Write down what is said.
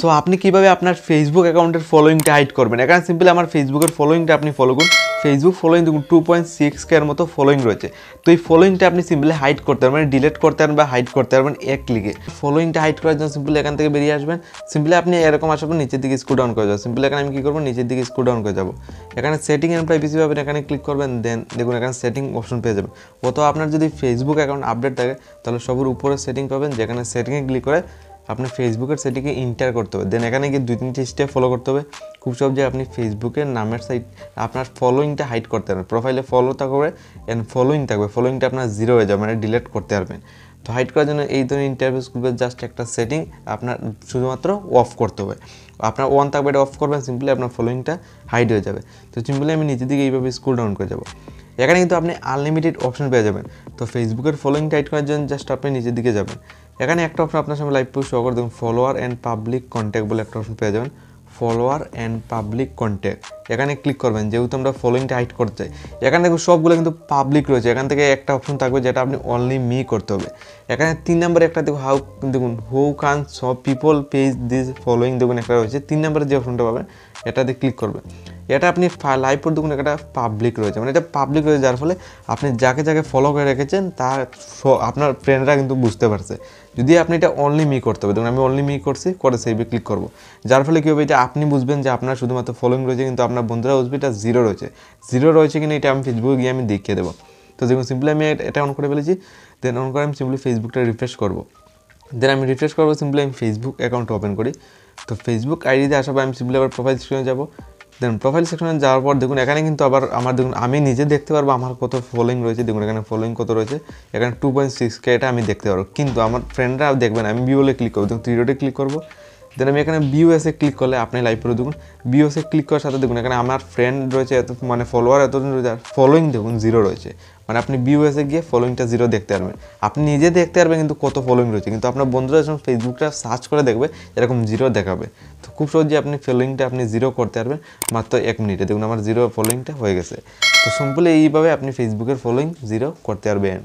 So আপনি কীভাবে আপনার ফেসবুক অ্যাকাউন্টের ফলোয়িংটা হাইড করবেন, এখানে সিম্পলি আমার ফেসবুকের ফলোয়িংটা আপনি ফলো করুন। ফেসবুক ফলোয়িং দেখুন 2.6K এর মতো ফলোয়িং রয়েছে। তো এই ফলোয়িংটা আপনি সিম্পলি হাইড করতে পারবেন, মানে ডিলিট করতে পারবেন বা হাইড করতে পারবেন এক ক্লিকে। ফলোয়িংটা হাইড করার জন্য সিম্পলি এখান থেকে বেরিয়ে আসবেন। সিম্পলি আপনি এরকম আসবেন, নিচের দিকে স্ক্রল ডাউন করে যাবেন। সিম্পলি এখানে আমি কী করবো, নিচের দিকে স্ক্রল ডাউন করে যাবো। এখানে সেটিং এন্ড প্রাইভেসি পাবেন, এখানে ক্লিক করবেন। দেন দেখুন এখানে সেটিং অপশন পেয়ে যাবেন। অথবা আপনার যদি ফেসবুক অ্যাকাউন্ট আপডেট থাকে তাহলে সবার উপরে সেটিং পাবেন, যেখানে সেটিংয়ে ক্লিক করে আপনার ফেসবুকের সেটিংকে ইন্টার করতে হবে। দেন এখানে গিয়ে 2-3টি স্টেপ ফলো করতে হবে। খুব সহজে আপনি ফেসবুকের নামের সাইড আপনার ফলোয়িংটা হাইড করতে পারবেন। প্রোফাইলে ফলো থাকবে অ্যান্ড ফলোয়িং থাকবে, ফলোয়িংটা আপনার 0 হয়ে যাবে, মানে ডিলিট করতে পারবেন। তো হাইড করার জন্য এই ধরনের ইন্টারফেস গ্রুপের জাস্ট একটা সেটিং আপনার শুধুমাত্র অফ করতে হবে। আপনার অন থাকবে, এটা অফ করবেন, সিম্পলি আপনার ফলোয়িংটা হাইড হয়ে যাবে। তো সিম্পলি আমি নিচের দিকে এইভাবে স্ক্রল ডাউন করে যাবো। এখানে কিন্তু আপনি আনলিমিটেড অপশন পেয়ে যাবেন। তো ফেসবুকের ফলোয়িংটা হাইড করার জন্য জাস্ট আপনি নিচের দিকে যাবেন। এখানে একটা অপশন আপনার সামনে লাইভ পোস্ট শো করে দেখুন, ফলোয়ার অ্যান্ড পাবলিক কন্ট্যাক্ট বলে একটা অপশন পেয়ে যাবেন। ফলোয়ার অ্যান্ড পাবলিক কন্ট্যাক্ট এখানে ক্লিক করবেন, যেহেতু আমরা ফলোয়িংটা হাইড করতে চাই। এখানে দেখুন সবগুলো কিন্তু পাবলিক রয়েছে। এখান থেকে একটা অপশন থাকবে যেটা আপনি অনলি মি করতে হবে। এখানে 3 নম্বরে একটা দেখুন হু ক্যান সব পিপল পেজ দিস ফলোয়িং দেখুন একটা রয়েছে। 3 নম্বরে যে অপশনটা পাবেন এটাতে ক্লিক করবেন। এটা আপনি লাইভ করে দেখুন একটা পাবলিক রয়েছে, মানে এটা পাবলিক রয়েছে, যার ফলে আপনি যাকে যাকে ফলো করে রেখেছেন তার আপনার ফ্রেন্ডরা কিন্তু বুঝতে পারছে। যদি আপনি এটা অনলি মি করতে হবে, দেখুন আমি অনলি মি করছি, করে সেভে ক্লিক করবো। যার ফলে কী হবে, এটা আপনি বুঝবেন যে আপনার শুধুমাত্র ফলোয়িং রয়েছে, কিন্তু আপনার বন্ধুরা বুঝবে এটা 0 রয়েছে। 0 রয়েছে কিনা এটা আমি ফেসবুকে গিয়ে আমি দেখিয়ে দেবো। তো দেখুন সিম্পলি আমি এটা অন করে ফেলেছি। দেন অন করে আমি সিম্পলি ফেসবুকটা রিফ্রেশ করবো। দেন আমি রিফ্রেশ করবো, সিম্পলি আমি ফেসবুক অ্যাকাউন্ট ওপেন করি। তো ফেসবুক আইডিতে আসার পর আমি সিম্পলি আবার প্রোফাইল সেকশনে যাবো। দেন প্রোফাইল সেকশনে যাওয়ার পর দেখুন এখানে কিন্তু আবার আমার দেখুন আমি নিজে দেখতে পারবো আমার কত ফলোয়িং রয়েছে। দেখুন এখানে ফলোয়িং কত রয়েছে, এখানে 2.6K এটা আমি দেখতে পারবো, কিন্তু আমার ফ্রেন্ডরা দেখবেন। আমি ভিউলে ক্লিক করবো, দেখুন 3 ডটে ক্লিক করবো। দেন আমি এখানে ভিউএসে ক্লিক করলে আপনি লাইভ করে দেখুন, ভিউএসে ক্লিক করার সাথে দেখুন এখানে আমার ফ্রেন্ড রয়েছে এত, মানে ফলোয়ার এতজন রয়েছে, আর ফলোয়িং দেখুন 0 রয়েছে। মানে আপনি ভিউএসে গিয়ে ফলোয়িংটা 0 দেখতে পারবেন। আপনি নিজে দেখতে পারবেন কিন্তু কত ফলোয়িং রয়েছে, কিন্তু আপনার বন্ধুরা যখন ফেসবুকটা সার্চ করে দেখবে এরকম 0 দেখাবে। তো খুব সহজে আপনি ফলোয়িংটা আপনি 0 করতে পারবেন মাত্র 1 মিনিটে। দেখুন আমার 0 ফলোয়িংটা হয়ে গেছে। তো সিম্পলি এইভাবে আপনি ফেসবুকের ফলোয়িং 0 করতে পারবেন।